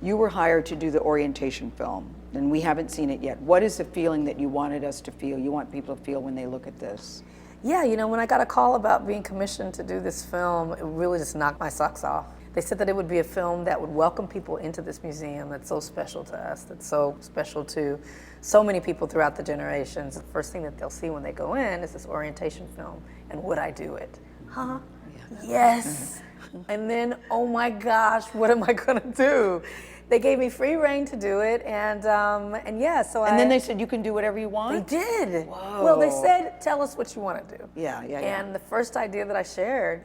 You were hired to do the orientation film, and we haven't seen it yet. What is the feeling that you wanted us to feel, you want people to feel when they look at this? Yeah, you know, when I got a call about being commissioned to do this film, it really just knocked my socks off. They said that it would be a film that would welcome people into this museum that's so special to us, that's so special to so many people throughout the generations. The first thing that they'll see when they go in is this orientation film, and would I do it? Huh? Yeah. Yes. And then, oh my gosh, what am I gonna do? They gave me free rein to do it, and yeah, so And then they said you can do whatever you want? They did. Whoa. Well, they said, tell us what you want to do. Yeah. And the first idea that I shared,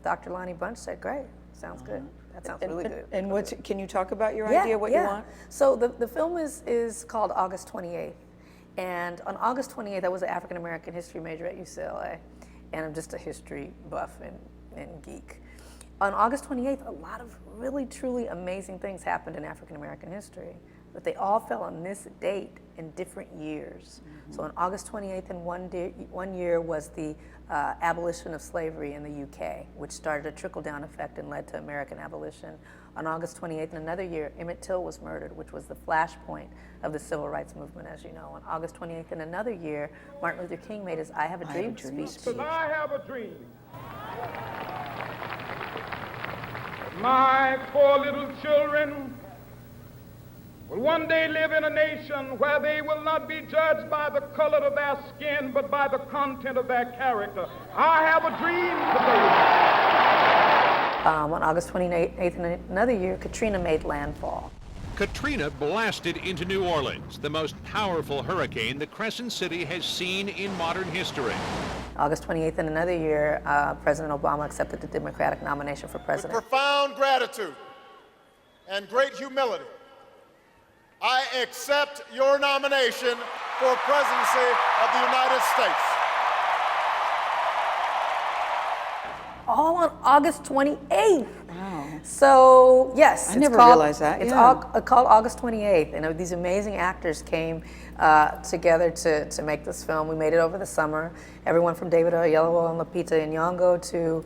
Dr. Lonnie Bunch said, great, sounds good. That sounds really good. And can you talk about your idea, what you want? So the film is called August 28th. And on August 28th, I was an African American history major at UCLA, and I'm just a history buff and geek. On August 28th, a lot of really, truly amazing things happened in African American history, but they all fell on this date in different years. So on August 28th, in one year was the abolition of slavery in the UK, which started a trickle-down effect and led to American abolition. On August 28th, in another year, Emmett Till was murdered, which was the flashpoint of the civil rights movement, as you know. On August 28th, in another year, Martin Luther King made his I Have a Dream speech. Because I have a dream. My poor little children will one day live in a nation where they will not be judged by the color of their skin, but by the content of their character. I have a dream today. On August 28th, in another year, Katrina made landfall. Katrina blasted into New Orleans, the most powerful hurricane the Crescent City has seen in modern history. August 28th, in another year, President Obama accepted the Democratic nomination for president. With profound gratitude and great humility, I accept your nomination for presidency of the United States. All on August 28th. Wow. So, yes. I never realized that. It's yeah. called August 28th. And these amazing actors came together to make this film. We made it over the summer. Everyone from David Oyelowo and Lupita Nyong'o to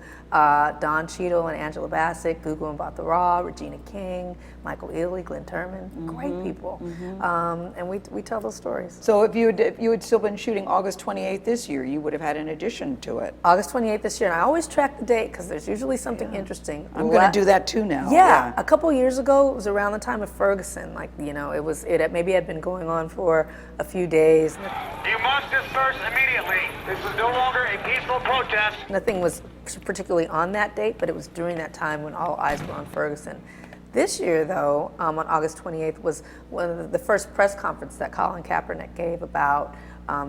Don Cheadle and Angela Bassett, Gugu Mbatha-Raw, Regina King, Michael Ealy, Glenn Turman, great people. And we tell those stories. So if you had still been shooting August 28th this year, you would have had an addition to it. August 28th this year, and I always track the date because there's usually something interesting. I'm going to do that too now. Yeah, a couple years ago, it was around the time of Ferguson. Like, you know, it maybe had been going on for a few days. You must disperse immediately. This is no longer a peaceful protest. Nothing was particularly on that date, but it was during that time when all eyes were on Ferguson. This year, though, on August 28th, was one of the first press conference that Colin Kaepernick gave about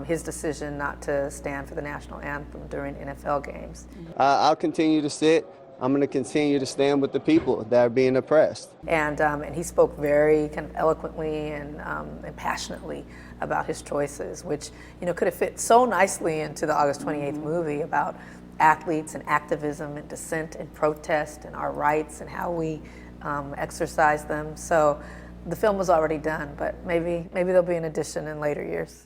his decision not to stand for the national anthem during NFL games. I'll continue to sit. I'm going to continue to stand with the people that are being oppressed. And he spoke very kind of eloquently and passionately about his choices, which, you know, could have fit so nicely into the August 28th movie about athletes and activism and dissent and protest and our rights and how we exercise them. So the film was already done, but maybe there'll be an addition in later years.